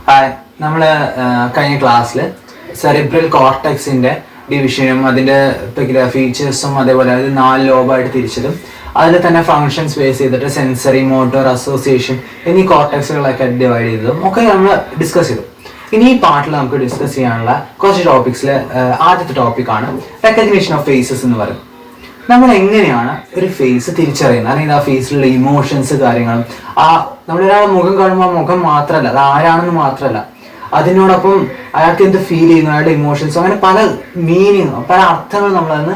Hi, നമ്മൾ കഴിഞ്ഞ ക്ലാസ്സിൽ സെറിബ്രൽ കോർട്ടെക്സിന്റെ ഡിവിഷനും അതിന്റെ ഫീച്ചേഴ്സും അതേപോലെ അത് 4 ലോബായിട്ട് തിരിച്ചതും അതിൽ തന്നെ ഫങ്ഷൻസ് ബേസ് ചെയ്തിട്ട് സെൻസറി, മോട്ടോർ, അസോസിയേഷൻ എന്നീ കോർട്ടെക്സുകളൊക്കെ ഡിവൈഡ് ചെയ്തതും ഒക്കെ നമ്മൾ ഡിസ്കസ് ചെയ്തു. ഇനി ഈ പാർട്ടിൽ നമുക്ക് ഡിസ്കസ് ചെയ്യാനുള്ള കുറച്ച് ടോപ്പിക്സിൽ ആദ്യത്തെ ടോപ്പിക്കാണ് റെക്കഗ്നീഷൻ ഓഫ് ഫേസസ് എന്ന് പറയുന്നത്. നമ്മൾ എങ്ങനെയാണ് ഒരു ഫേസ് തിരിച്ചറിയുന്നത്, അല്ലെങ്കിൽ ആ ഫേസിലുള്ള ഇമോഷൻസ് കാര്യങ്ങളും നമ്മളൊരാളുടെ മുഖം കാണുമ്പോൾ മുഖം മാത്രമല്ല, അത് ആരാണെന്ന് മാത്രമല്ല, അതിനോടൊപ്പം അയാൾക്ക് എന്ത് ഫീൽ ചെയ്യുന്നു, അയാളുടെ ഇമോഷൻസും, അങ്ങനെ പല മീനിങ്, പല അർത്ഥങ്ങൾ നമ്മളതിന്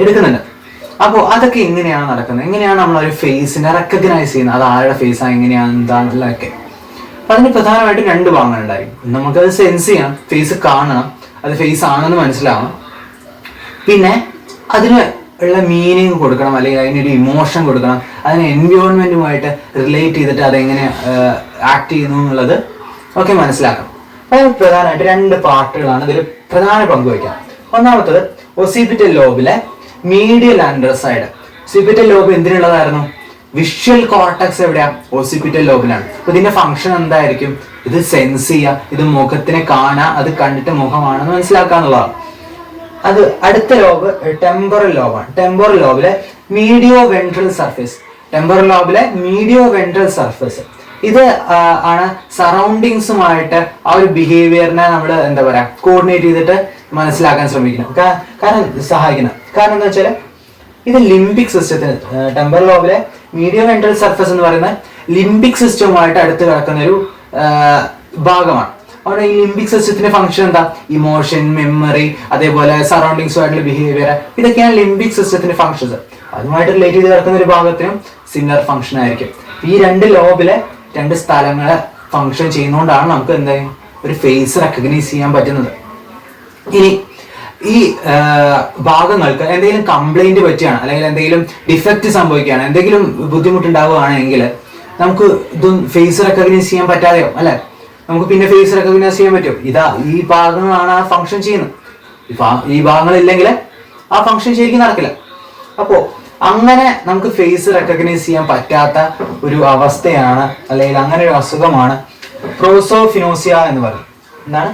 എടുക്കുന്നുണ്ട്. അപ്പോൾ അതൊക്കെ എങ്ങനെയാണ് നടക്കുന്നത്, എങ്ങനെയാണ് നമ്മൾ ഒരു ഫേസിനെ റെക്കഗ്നൈസ് ചെയ്യുന്നത്, അത് ആരുടെ ഫേസാണ്, എങ്ങനെയാണ്, എന്താണെന്നുള്ളതൊക്കെ. അപ്പം അതിന് പ്രധാനമായിട്ട് 2 ഭാഗങ്ങളുണ്ടായിരിക്കും. നമുക്കത് സെൻസ് ചെയ്യണം, ഫേസ് കാണണം, അത് ഫേസ് ആണെന്ന് മനസ്സിലാവണം. പിന്നെ അതിന് ഉള്ള മീനിങ് കൊടുക്കണം, അല്ലെങ്കിൽ അതിനൊരു ഇമോഷൻ കൊടുക്കണം, അതിന് എൻവയോൺമെന്റുമായിട്ട് റിലേറ്റ് ചെയ്തിട്ട് അതെങ്ങനെ ആക്ട് ചെയ്യുന്നു എന്നുള്ളത് ഒക്കെ മനസ്സിലാക്കണം. അതിന് പ്രധാനമായിട്ട് 2 പാർട്ടുകളാണ് ഇതിൽ പ്രധാന പങ്ക് വയ്ക്കാം. ഒന്നാമത്തത് ഒസിപിറ്റൽ ലോബിലെ medial under side. Occipital lobe എന്തിനുള്ളതായിരുന്നു? വിഷ്വൽ കോർട്ടക്സ് എവിടെയാ? ഒസിപിറ്റൽ ലോബിലാണ്. അപ്പൊ ഇതിന്റെ ഫംഗ്ഷൻ എന്തായിരിക്കും? ഇത് സെൻസ് ചെയ്യുക, ഇത് മുഖത്തിനെ കാണുക, അത് കണ്ടിട്ട് മുഖമാണെന്ന് മനസ്സിലാക്കുക എന്നുള്ളതാണ്. അത് അടുത്ത ലോബ് ടെമ്പറൽ ലോബാണ്. ടെമ്പറൽ ലോബിലെ മീഡിയോ വെൻട്രൽ സർഫേസ്. ടെമ്പറൽ ലോബിലെ മീഡിയോ വെൻട്രൽ സർഫേസ് ഇത് ആണ് സറൗണ്ടിങ്സുമായിട്ട് ആ ഒരു ബിഹേവിയറിനെ നമ്മൾ എന്താ പറയാ കോർഡിനേറ്റ് ചെയ്തിട്ട് മനസ്സിലാക്കാൻ ശ്രമിക്കണം, കാരണം സഹായിക്കണം. കാരണം എന്താ വെച്ചാൽ ഇത് ലിംബിക് സിസ്റ്റത്തിന്, ടെമ്പറൽ ലോബിലെ മീഡിയോ വെൻട്രൽ സർഫേസ് എന്ന് പറയുന്നത് ലിംബിക് സിസ്റ്റവുമായിട്ട് അടുത്ത് കിടക്കുന്ന ഒരു ഭാഗമാണ്. അവിടെ ഈ ലിംബിക് സിസ്റ്റത്തിന്റെ ഫംഗ്ഷൻ എന്താ? ഇമോഷൻ, മെമ്മറി, അതേപോലെ സറൗണ്ടിങ്സുമായിട്ടുള്ള ബിഹേവിയർ, ഇതൊക്കെയാണ് ലിംബിക് സിസ്റ്റത്തിന്റെ ഫംഗ്ഷൻസ്. അതുമായിട്ട് റിലേറ്റ് ചെയ്ത് കിടക്കുന്ന ഒരു ഭാഗത്തിനും സിമിലർ ഫംഗ്ഷൻ ആയിരിക്കും. ഈ 2 ലോബിലെ 2 സ്ഥലങ്ങളെ ഫംഗ്ഷൻ ചെയ്യുന്നതുകൊണ്ടാണ് നമുക്ക് എന്തായാലും ഒരു ഫേസ് റെക്കഗ്നൈസ് ചെയ്യാൻ പറ്റുന്നത്. ഇനി ഈ ഭാഗങ്ങൾക്ക് എന്തെങ്കിലും കംപ്ലൈന്റ് പറ്റുകയാണ്, അല്ലെങ്കിൽ എന്തെങ്കിലും ഡിഫക്റ്റ് സംഭവിക്കുകയാണ്, എന്തെങ്കിലും ബുദ്ധിമുട്ടുണ്ടാവുകയാണെങ്കിൽ നമുക്ക് ഇത് ഫേസ് റെക്കഗ്നൈസ് ചെയ്യാൻ പറ്റാതെയോ, അല്ലെ? നമുക്ക് പിന്നെ ഫേസ് റെക്കഗ്നൈസ് ചെയ്യാൻ പറ്റും. ഈ ഭാഗങ്ങളാണ് ആ ഫംഗ്ഷൻ ചെയ്യുന്നത്. ഈ ഭാഗങ്ങളില്ലെങ്കിൽ ആ ഫംഗ്ഷൻ ശരിക്കും നടക്കില്ല. അപ്പോൾ അങ്ങനെ നമുക്ക് ഫേസ് റെക്കഗ്നൈസ് ചെയ്യാൻ പറ്റാത്ത ഒരു അവസ്ഥയാണ്, അല്ലെങ്കിൽ അങ്ങനെ ഒരു അസുഖമാണ് പ്രോസോഫിനോസിയ എന്ന് പറയുന്നത്. എന്താണ്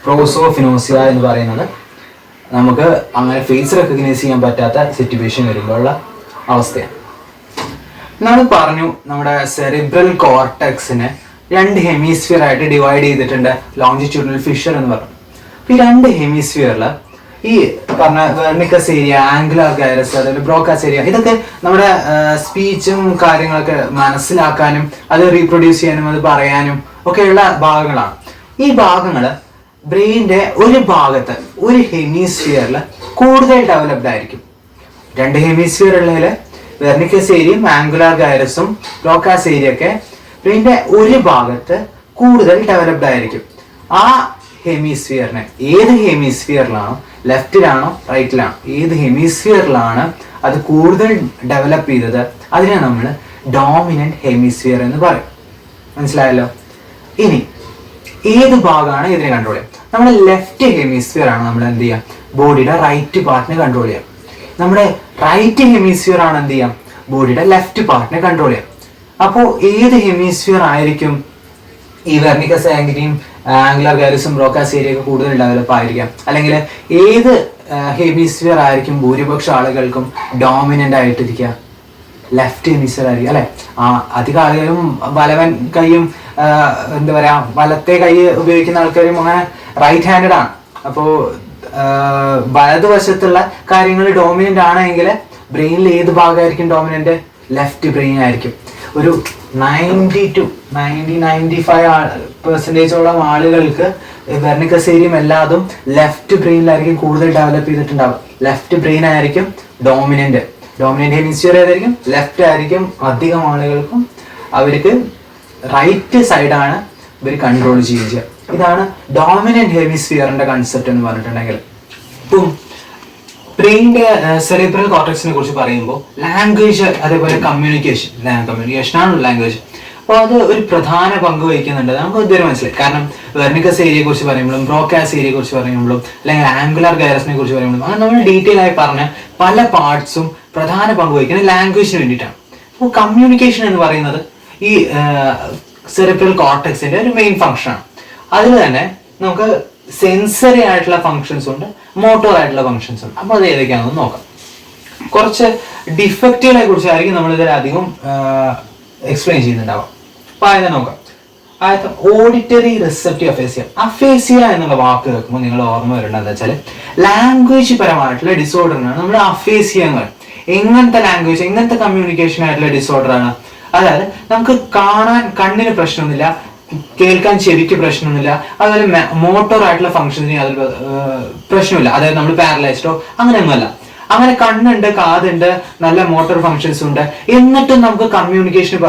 പ്രോസോഫിനോസിയ എന്ന് പറയുന്നത്? നമുക്ക് അങ്ങനെ ഫേസ് റെക്കഗ്നൈസ് ചെയ്യാൻ പറ്റാത്ത സിറ്റുവേഷൻ വരുമ്പോഴുള്ള അവസ്ഥയാണ്. നമ്മൾ പറഞ്ഞു നമ്മുടെ സെറിബ്രൽ കോർട്ടെക്സിനെ 2 ഹെമിസ്ഫിയർ ആയിട്ട് ഡിവൈഡ് ചെയ്തിട്ടുണ്ട്, ലോഞ്ചിറ്റ്യൂഡിനൽ ഫിഷർ എന്ന് പറഞ്ഞു. ഈ 2 ഹെമിസ്ഫിയറിൽ ഈ പറഞ്ഞ വെർണിക്കസ് ഏരിയ, ആംഗുലാർ ഗൈറസ്, അതായത് ബ്രോക്കാസ് ഏരിയ, ഇതൊക്കെ നമ്മുടെ സ്പീച്ചും കാര്യങ്ങളൊക്കെ മനസ്സിലാക്കാനും അത് റീപ്രൊഡ്യൂസ് ചെയ്യാനും അത് പറയാനും ഒക്കെയുള്ള ഭാഗങ്ങളാണ്. ഈ ഭാഗങ്ങൾ ബ്രെയിനിന്റെ ഒരു ഭാഗത്ത്, ഒരു ഹെമിസ്ഫിയറിൽ കൂടുതൽ ഡെവലപ്ഡ് ആയിരിക്കും. 2 ഹെമിസ്ഫിയർ ഉള്ളതിൽ വെർണിക്കസ് ഏരിയയും ആംഗുലാർ ഗൈറസും ബ്രോക്കാസ് ഏരിയ ഒക്കെ ബ്രെയിനിന്റെ ഒരു ഭാഗത്ത് കൂടുതൽ ഡെവലപ്ഡ് ആയിരിക്കും. ആ ഹെമിസ്ഫിയറിനെ ഏത് ഹെമിസ്ഫിയറിലാണോ, ലെഫ്റ്റിലാണോ റൈറ്റിലാണോ, ഏത് ഹെമിസ്ഫിയറിലാണ് അത് കൂടുതൽ ഡെവലപ്പ് ചെയ്തത് അതിനെ നമ്മൾ ഡോമിനന്റ് ഹെമിസ്ഫിയർ എന്ന് പറയും. മനസ്സിലായല്ലോ? ഇനി ഏത് ഭാഗമാണ് ഇതിനെ കൺട്രോൾ ചെയ്യുക? നമ്മുടെ ലെഫ്റ്റ് ഹെമിസ്ഫിയർ ആണ് നമ്മൾ എന്ത് ചെയ്യാം? ബോഡിയുടെ റൈറ്റ് പാർട്ടിനെ കൺട്രോൾ ചെയ്യാം. നമ്മുടെ റൈറ്റ് ഹെമിസ്ഫിയർ ആണ് എന്ത് ചെയ്യാം? ബോഡിയുടെ ലെഫ്റ്റ് പാർട്ടിനെ കൺട്രോൾ ചെയ്യാം. അപ്പോൾ ഏത് ഹെമിസ്ഫിയർ ആയിരിക്കും ഈ വെർണിക്കസ് ഏരിയയും ആംഗുലാർ ഗൈറസും ബ്രോക്കാസ് ഏരിയ ഒക്കെ കൂടുതൽ ഡെവലപ്പ് ആയിരിക്കാം? അല്ലെങ്കിൽ ഏത് ഹെമിസ്ഫിയർ ആയിരിക്കും ഭൂരിപക്ഷം ആളുകൾക്കും ഡോമിനന്റ് ആയിട്ടിരിക്കുക? ലെഫ്റ്റ് ഹെമിസ്ഫിയർ ആയിരിക്കും, അല്ലെ? അധികം ആളുകളും വലവൻ കൈയും എന്താ പറയാ വലത്തെ കൈ ഉപയോഗിക്കുന്ന ആൾക്കാരും അങ്ങനെ റൈറ്റ് ഹാൻഡഡ് ആണ്. അപ്പോൾ വലതുവശത്തുള്ള കാര്യങ്ങൾ ഡോമിനന്റ് ആണെങ്കിൽ ബ്രെയിനിൽ ഏത് ഭാഗമായിരിക്കും ഡോമിനന്റ്? ലെഫ്റ്റ് ബ്രെയിൻ ആയിരിക്കും. ഒരു 90 to 95% ആളുകൾക്ക് വെർണിക്കസ് ഏരിയയും എല്ലാതും ലെഫ്റ്റ് ബ്രെയിനിലായിരിക്കും കൂടുതൽ ഡെവലപ്പ് ചെയ്തിട്ടുണ്ടാവുക. ലെഫ്റ്റ് ബ്രെയിൻ ആയിരിക്കും ഡോമിനന്റ് ഹെമിസ്ഫിയർ ഏതായിരിക്കും? ലെഫ്റ്റ് ആയിരിക്കും. അധികം ആളുകൾക്കും അവർക്ക് റൈറ്റ് സൈഡാണ് ഇവർ കൺട്രോൾ ചെയ്യുക. ഇതാണ് ഡോമിനന്റ് ഹെമിസ്ഫിയറിന്റെ കൺസെപ്റ്റ് എന്ന് പറഞ്ഞിട്ടുണ്ടെങ്കിൽ. ഇപ്പം ബ്രെയിനിന്റെ സെറിബ്രൽ കോർട്ടെക്സിനെ കുറിച്ച് പറയുമ്പോൾ ലാംഗ്വേജ്, അതേപോലെ കമ്മ്യൂണിക്കേഷനാണ് ലാംഗ്വേജ്. അപ്പോൾ അത് ഒരു പ്രധാന പങ്ക് വഹിക്കുന്നുണ്ട്. നമുക്ക് ഇതുവരെ മനസ്സിലായി. കാരണം വെർണിക്കസ് ഏരിയയെ കുറിച്ച് പറയുമ്പോഴും ബ്രോക്കാസ് ഏരിയയെ കുറിച്ച് പറയുമ്പോഴും അല്ലെങ്കിൽ ആംഗുലാർ ഗൈറസിനെ കുറിച്ച് പറയുമ്പോഴും അങ്ങനെ നമ്മൾ ഡീറ്റെയിൽ ആയി പറഞ്ഞ പല പാർട്സും പ്രധാന പങ്ക് വഹിക്കുന്നത് ലാംഗ്വേജിന് വേണ്ടിയിട്ടാണ്. അപ്പോൾ കമ്മ്യൂണിക്കേഷൻ എന്ന് പറയുന്നത് ഈ സെറിബ്രൽ കോർട്ടെക്സിന്റെ ഒരു മെയിൻ ഫംഗ്ഷനാണ്. അതിൽ തന്നെ നമുക്ക് സെൻസറി ആയിട്ടുള്ള ഫങ്ഷൻസ് ഉണ്ട്, മോട്ടോർ ആയിട്ടുള്ള ഫങ്ഷൻസ് ഉണ്ട്. അപ്പൊ അത് ഏതൊക്കെയാണെന്ന് നോക്കാം. കുറച്ച് ഡിഫക്റ്റുകളെ കുറിച്ചായിരിക്കും നമ്മൾ ഇതിൽ അധികം എക്സ്പ്ലെയിൻ ചെയ്യുന്നുണ്ടാവാം. അപ്പൊ ആദ്യം നോക്കാം. ആദ്യത്തെ ഓഡിറ്ററി റിസപ്റ്റീവ് അഫേസിയ. അഫേസിയ എന്നുള്ള വാക്ക് കേൾക്കുമ്പോൾ നിങ്ങൾ ഓർമ്മ വരേണ്ടത് എന്താ വെച്ചാൽ ലാംഗ്വേജ് പരമായിട്ടുള്ള ഡിസോർഡറിനാണ് നമ്മൾ അഫേസിയ എന്ന് പറയുന്നത്. എങ്ങനത്തെ ലാംഗ്വേജ്, എങ്ങനത്തെ കമ്മ്യൂണിക്കേഷൻ ആയിട്ടുള്ള ഡിസോർഡർ ആണ്? അതായത് നമുക്ക് കാണാൻ കണ്ണിന് പ്രശ്നമൊന്നുമില്ല, കേൾക്കാൻ ചെവിക്ക് പ്രശ്നമൊന്നുമില്ല, അതുപോലെ മോട്ടോർ ആയിട്ടുള്ള ഫംഗ്ഷൻസിന് അതിൽ പ്രശ്നമില്ല. അതായത് നമ്മൾ പാരലൈസ്ഡോ അങ്ങനെയൊന്നുമല്ല. അങ്ങനെ കണ്ണുണ്ട്, കാതുണ്ട്, നല്ല മോട്ടോർ ഫങ്ഷൻസ് ഉണ്ട്, എന്നിട്ടും നമുക്ക് കമ്മ്യൂണിക്കേഷന്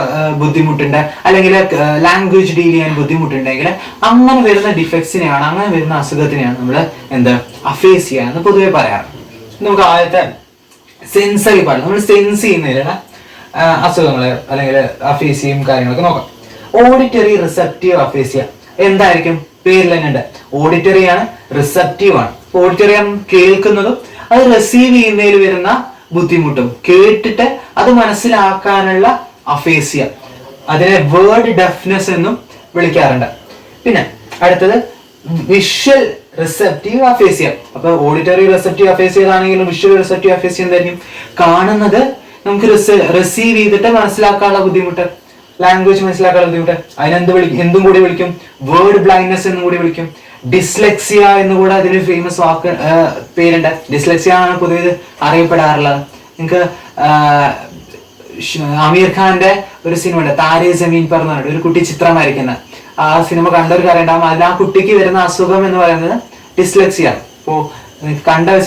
ബുദ്ധിമുട്ടുണ്ട്, അല്ലെങ്കിൽ ലാംഗ്വേജ് ഡീൽ ചെയ്യാൻ ബുദ്ധിമുട്ടുണ്ടെങ്കിൽ അങ്ങനെ വരുന്ന ഡിഫക്ട്സിനെയാണ്, അങ്ങനെ വരുന്ന അസുഖത്തിനെയാണ് നമ്മൾ അഫേസിയ എന്ന് പൊതുവെ പറയാറ്. നമുക്ക് ആദ്യത്തെ സെൻസറി പാർട്ട്, നമ്മൾ സെൻസ് ചെയ്യുന്നതിലുള്ള അസുഖങ്ങൾ അല്ലെങ്കിൽ അഫേസിയയും കാര്യങ്ങളൊക്കെ നോക്കാം. ഓഡിറ്ററി റിസപ്റ്റീവ് അഫേസിയ എന്തായിരിക്കും? പേരിൽ തന്നെ ഉണ്ട്, ഓഡിറ്ററി ആണ്, റിസപ്റ്റീവ് ആണ്. ഓഡിറ്ററി ആണ് കേൾക്കുന്നതും അത് റിസീവ് ചെയ്യുന്നതിൽ വരുന്ന ബുദ്ധിമുട്ടും, കേട്ടിട്ട് അത് മനസ്സിലാക്കാനുള്ള അഫേസിയ, അതിനെ വേർഡ് ഡെഫ്നെസ് എന്നും വിളിക്കാറുണ്ട്. പിന്നെ അടുത്തത് വിഷ്വൽ റിസപ്റ്റീവ് അഫേസിയ. അപ്പൊ ഓഡിറ്ററി റിസപ്റ്റീവ് അഫേസിയ ആണെങ്കിലും വിഷ്വൽ റിസപ്റ്റീവ് അഫേസിയ എന്തായിരിക്കും? കാണുന്നത് നമുക്ക് റിസീവ് ചെയ്തിട്ട് മനസ്സിലാക്കാനുള്ള ബുദ്ധിമുട്ട്, ലാംഗ്വേജ് മനസ്സിലാക്കാനുള്ള ബുദ്ധിമുട്ട്, അതിനെന്ത് വിളിക്കും? എന്തും കൂടി വിളിക്കും? വേർഡ് ബ്ലൈൻഡ്നെസ് എന്നും കൂടി വിളിക്കും. ഡിസ്ലെക്സിയ എന്നുകൂടെ അതിന് ഫേമസ് വാക്ക് പേരുണ്ട്. ഡിസ്ലെക്സിയ ആണ് പൊതുവെ അറിയപ്പെടാറുള്ളത്. നിങ്ങൾക്ക് ആമിർ ഖാന്റെ ഒരു സിനിമ ഉണ്ട്, താരേ സമീൻ പർ എന്ന് പറഞ്ഞിട്ട്, ഒരു കുട്ടി ചിത്രം വരയ്ക്കുന്ന ആ സിനിമ കണ്ടവർക്ക് അറിയണ്ടാവും. അതിൽ ആ കുട്ടിക്ക് വരുന്ന അസുഖം എന്ന് പറയുന്നത് ഡിസ്ലെക്സിയ ആണ്. ഇപ്പോ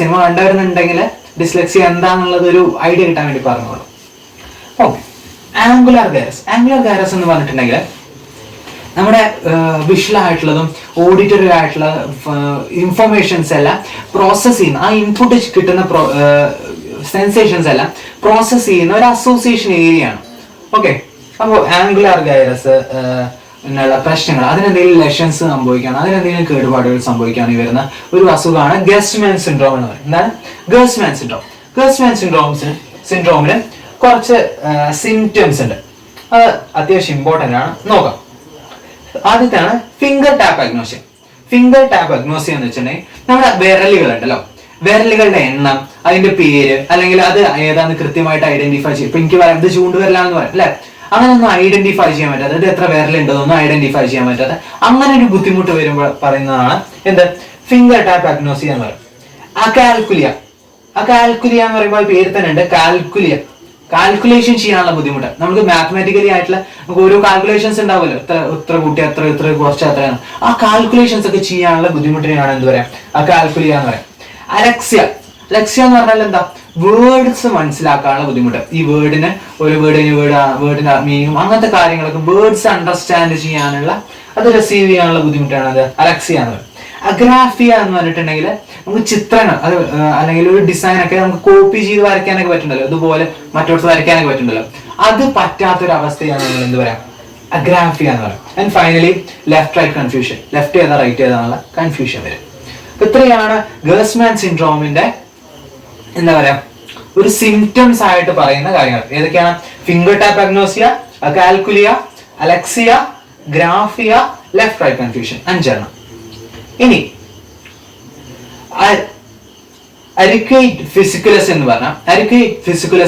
സിനിമ കണ്ടവരുന്നുണ്ടെങ്കിൽ ഡിസ്ലെക്സിയ എന്താണെന്നുള്ളത് ഒരു ഐഡിയ കിട്ടാൻ വേണ്ടി പറഞ്ഞോളൂ. Okay, angular gyrus. Angular gyrus എന്ന് പറഞ്ഞിട്ടുണ്ടെങ്കിൽ നമ്മുടെ വിഷ്വൽ ആയിട്ടുള്ളതും ഓഡിറ്ററി ആയിട്ടുള്ള ഇൻഫർമേഷൻസ് എല്ലാം പ്രോസസ് ചെയ്യുന്ന, ആ ഇൻപുട്ട് കിട്ടുന്ന സെൻസേഷൻസ് എല്ലാം പ്രോസസ് ചെയ്യുന്ന ഒരു അസോസിയേഷൻ ഏരിയ ആണ്. ഓക്കെ, അപ്പോൾ ആംഗുലാർ ഗൈറസ് എന്നുള്ള പ്രശ്നങ്ങൾ, അതിനെന്തെങ്കിലും ലെഷൻസ് സംഭവിക്കുകയാണ്, അതിനെന്തെങ്കിലും കേടുപാടുകൾ സംഭവിക്കുകയാണെങ്കിൽ വരുന്ന ഒരു അസുഖമാണ് ഗെസ്റ്റ്മാൻ സിൻഡ്രോം എന്ന് പറയുന്നത്. എന്താണ് ഗെസ്റ്റ്മാൻ സിൻഡ്രോം? ഗെസ്റ്റ്മാൻ സിൻഡ്രോമിന് കുറച്ച് സിംറ്റംസ് ഉണ്ട്, അത് അത്യാവശ്യം ഇമ്പോർട്ടൻ്റ് ആണ്, നോക്കാം. ആദ്യത്തെയാണ് finger tap agnosia. Finger tap agnosia എന്ന് വെച്ചിട്ടുണ്ടെങ്കിൽ നമ്മുടെ വിരലുകൾ ഉണ്ടല്ലോ, വിരലുകളുടെ എണ്ണം, അതിന്റെ പേര്, അല്ലെങ്കിൽ അത് ഏതാന്ന് കൃത്യമായിട്ട് ഐഡന്റിഫൈ ചെയ്യും. ഇപ്പൊ എനിക്ക് പറയാം ഇത് ചൂണ്ടുവിരലാന്ന് പറയാം അല്ലെ, അങ്ങനെ ഒന്നും ഐഡന്റിഫൈ ചെയ്യാൻ പറ്റാതെ, ഇത് എത്ര വിരലുണ്ടെന്നൊന്നും ഐഡന്റിഫൈ ചെയ്യാൻ പറ്റാതെ അങ്ങനെ ഒരു ബുദ്ധിമുട്ട് വരുമ്പോൾ പറയുന്നതാണ് എന്ത്? ഫിംഗർ ടാപ്പ് അഗ്നോസിയ എന്ന് പറയും. അകാൽക്കുലിയ. അകാൽക്കുലിയ എന്ന് പറയുമ്പോൾ പേര് തന്നെ ഉണ്ട്, കാൽക്കുലിയ, കാൽക്കുലേഷൻ ചെയ്യാനുള്ള ബുദ്ധിമുട്ട്. നമുക്ക് മാത്തമാറ്റിക്കലി ആയിട്ടുള്ള നമുക്ക് ഓരോ കാൽക്കുലേഷൻസ് ഉണ്ടാവുമല്ലോ, ഇത്ര കൂട്ടി ഇത്ര കുറച്ച് അത്രയാണ്, ആ കാൽക്കുലേഷൻസ് ഒക്കെ ചെയ്യാനുള്ള ബുദ്ധിമുട്ടിനെയാണ് എന്ത് പറയാം? അകാൽക്കുലിയ എന്ന് പറയാം. അലക്സിയ. അലക്സിയ എന്ന് പറഞ്ഞാൽ എന്താ? വേർഡ്സ് മനസ്സിലാക്കാനുള്ള ബുദ്ധിമുട്ട്. ഈ വേർഡിന് ഒരു വേർഡിന്റെ മീനിങ്ങും അങ്ങനത്തെ കാര്യങ്ങളൊക്കെ വേർഡ്സ് അണ്ടർസ്റ്റാൻഡ് ചെയ്യാനുള്ള, അത് റിസീവ് ചെയ്യാനുള്ള ബുദ്ധിമുട്ടാണ് അത് അലക്സിയ എന്ന് പറയുന്നത്. അഗ്രാഫിയ എന്ന് പറഞ്ഞിട്ടുണ്ടെങ്കിൽ നമുക്ക് ചിത്രങ്ങൾ, അത് അല്ലെങ്കിൽ ഒരു ഡിസൈൻ ഒക്കെ നമുക്ക് കോപ്പി ചെയ്ത് വരയ്ക്കാനൊക്കെ പറ്റുന്നുണ്ടല്ലോ, ഇതുപോലെ മറ്റോടത്ത് വരയ്ക്കാനൊക്കെ പറ്റുന്നുണ്ടല്ലോ, അത് പറ്റാത്തൊരു അവസ്ഥയാണ് നമ്മൾ എന്ത് പറയാം? അഗ്രാഫിയ എന്ന് പറയാം. And finally left right confusion. Left ഏതാ റൈറ്റ് ഏതാന്നുള്ള കൺഫ്യൂഷൻ വരും. ഇത്രയാണ് ഗെസ്റ്റ്മാൻ സിൻഡ്രോമിന്റെ എന്താ പറയാ ഒരു സിംറ്റംസ് ആയിട്ട് പറയുന്ന കാര്യങ്ങൾ. ഏതൊക്കെയാണ്? Finger tap agnosia, acalculia, alexia, graphia, left right confusion, 5 എണ്ണം. ഇനി അരിക്വേറ്റ് ഫിസിക്കുലസ്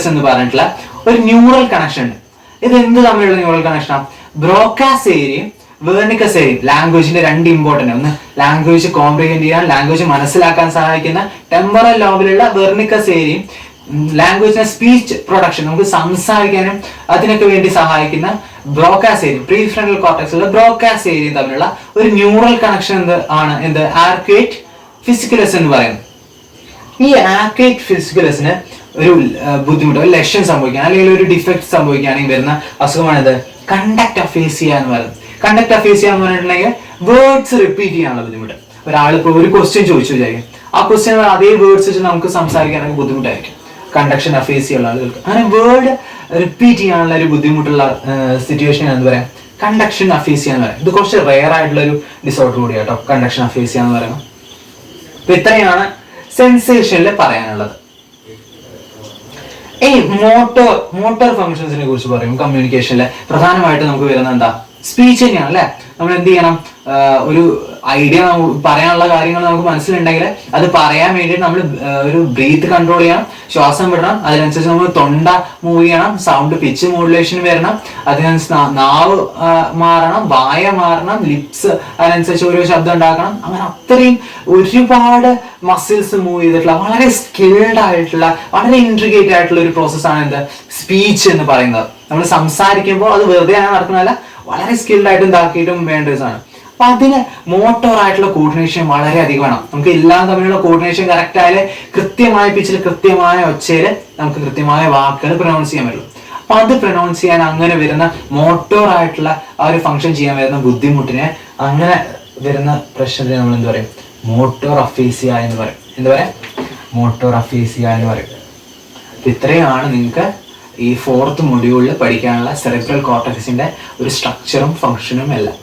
എന്ന് പറഞ്ഞിട്ടുള്ള ഒരു ന്യൂറൽ കണക്ഷൻ ഉണ്ട്. ഇത് എന്ത് തമ്മിലുള്ള ന്യൂറൽ കണക്ഷനാണ്? ബ്രോക്കാസ് ഏരിയയും വേർണിക്കസ് ഏരിയയും. ലാംഗ്വേജിന്റെ 2 ഇമ്പോർട്ടന്റ്, ഒന്ന് ലാംഗ്വേജ് കോംപ്രിഹെൻഡ് ചെയ്യാൻ, ലാംഗ്വേജ് മനസ്സിലാക്കാൻ സഹായിക്കുന്ന ടെമ്പറൽ ലോബിലുള്ള വെർണിക്കസ് ഏരിയയും, ലാംഗ്വേജിന്റെ സ്പീച്ച് പ്രൊഡക്ഷൻ, നമുക്ക് സംസാരിക്കാനും അതിനൊക്കെ വേണ്ടി സഹായിക്കുന്ന ബ്രോക്കാസ് ഏരിയ, പ്രീ ഫ്രണ്ടൽ കോർട്ടക്സിലുള്ള ബ്രോക്കാസ് ഏരിയ തമ്മിലുള്ള ഒരു ന്യൂറൽ കണക്ഷൻ എന്ത് ആർക്വേറ്റ് ഫിസിക്കുലസ് എന്ന് പറയുന്നത്. ഈ ആർക്വേറ്റ് ഫിസിക്കുലസിന് ഒരു ബുദ്ധിമുട്ട്, ഒരു ലെഷൻ സംഭവിക്കാൻ അല്ലെങ്കിൽ ഒരു ഡിഫക്ട് സംഭവിക്കുകയാണെങ്കിൽ വരുന്ന അസുഖമാണിത് കണ്ടക്ട് അഫേസിയ എന്ന് പറയുന്നത്. കണ്ടക്ട് അഫേസിയ എന്ന് പറഞ്ഞിട്ടുണ്ടെങ്കിൽ വേർഡ്സ് റിപ്പീറ്റ് ചെയ്യാനുള്ള ബുദ്ധിമുട്ട്. ഒരാളിപ്പോൾ ഒരു ക്വസ്റ്റ്യൻ ചോദിച്ചു വിചാരിക്കും, ആ ക്വസ്റ്റ്യൻ അതേ വേർഡ്സ് വെച്ച് നമുക്ക് സംസാരിക്കാനൊക്കെ ബുദ്ധിമുട്ടായിരിക്കും കണ്ടക്ഷൻ അഫേസിയ ഉള്ള ആളുകൾക്ക്. അങ്ങനെ വേർഡ് റിപ്പീറ്റ് ചെയ്യാനുള്ള ഒരു ബുദ്ധിമുട്ടുള്ള സിറ്റുവേഷൻ എന്ന് പറയാം കണ്ടക്ഷൻ അഫേസിയ എന്ന് പറയാം. ഇത് കുറച്ച് റെയർ ആയിട്ടുള്ള ഒരു ഡിസോർഡർ കൂടി കേട്ടോ, കണ്ടക്ഷൻ അഫേസിയ എന്ന് പറയുന്നത്. അപ്പൊ ഇത്രയാണ് സെൻസേഷനിൽ പറയാനുള്ളത്. ഈ മോട്ടോർ ഫങ്ഷൻസിനെ കുറിച്ച് പറയും. കമ്മ്യൂണിക്കേഷനിൽ പ്രധാനമായിട്ട് നമുക്ക് വരുന്ന എന്താ? സ്പീച്ച് തന്നെയാണ് അല്ലെ. നമ്മൾ എന്ത് ചെയ്യണം, ഒരു ഐഡിയ പറയാനുള്ള കാര്യങ്ങൾ നമുക്ക് മനസ്സിലുണ്ടെങ്കിൽ അത് പറയാൻ വേണ്ടിയിട്ട് നമ്മൾ ഒരു ബ്രീത്ത് കൺട്രോൾ ചെയ്യണം, ശ്വാസം വിടണം, അതിനനുസരിച്ച് നമ്മൾ തൊണ്ട മൂവ് ചെയ്യണം, സൗണ്ട് പിച്ച് മോഡുലേഷൻ വരണം, അതിനനുസരിച്ച് നാവ് മാറണം, വായ മാറണം, ലിപ്സ് അതിനനുസരിച്ച് ഓരോ ശബ്ദം ഉണ്ടാക്കണം. അങ്ങനെ അത്രയും ഒരുപാട് മസിൽസ് മൂവ് ചെയ്തിട്ടുള്ള വളരെ സ്കിൽഡ് ആയിട്ടുള്ള വളരെ ഇൻട്രിഗേറ്റ് ആയിട്ടുള്ള ഒരു പ്രോസസ്സാണ് എന്ത് സ്പീച്ച് എന്ന് പറയുന്നത്. നമ്മൾ സംസാരിക്കുമ്പോൾ അത് വെറുതെ നടക്കുന്നതല്ല, വളരെ സ്കിൽഡ് ആയിട്ടും ഇതാക്കിയിട്ടും വേണ്ട ഒരു സാധനം. അപ്പൊ അതിന് മോട്ടോർ ആയിട്ടുള്ള കോർഡിനേഷൻ വളരെ അധികം വേണം. നമുക്ക് എല്ലാം തമ്മിലുള്ള കോർഡിനേഷൻ കറക്റ്റ് ആയാലേ കൃത്യമായ പിച്ചിൽ കൃത്യമായ ഒച്ചയിൽ നമുക്ക് കൃത്യമായ വാക്കുകൾ പ്രൊനൗൺസ് ചെയ്യാൻ പറ്റുള്ളൂ. അപ്പൊ അത് പ്രൊനൗൺസ് ചെയ്യാൻ അങ്ങനെ വരുന്ന മോട്ടോർ ആയിട്ടുള്ള ആ ഒരു ഫംഗ്ഷൻ ചെയ്യാൻ വരുന്ന ബുദ്ധിമുട്ടിനെ, അങ്ങനെ വരുന്ന പ്രശ്നത്തിന് നമ്മൾ എന്ത് പറയും, മോട്ടോർ അഫേസിയ എന്ന് പറയും. എന്താ പറയാ, മോട്ടോർ അഫേസിയ എന്ന് പറയും. ഇത്രയാണ് നിങ്ങൾക്ക് ഈ 4th മൊഡ്യൂളിൽ പഠിക്കാനുള്ള സെറിബ്രൽ കോർട്ടക്സിന്റെ ഒരു സ്ട്രക്ചറും ഫംഗ്ഷനും എല്ലാം.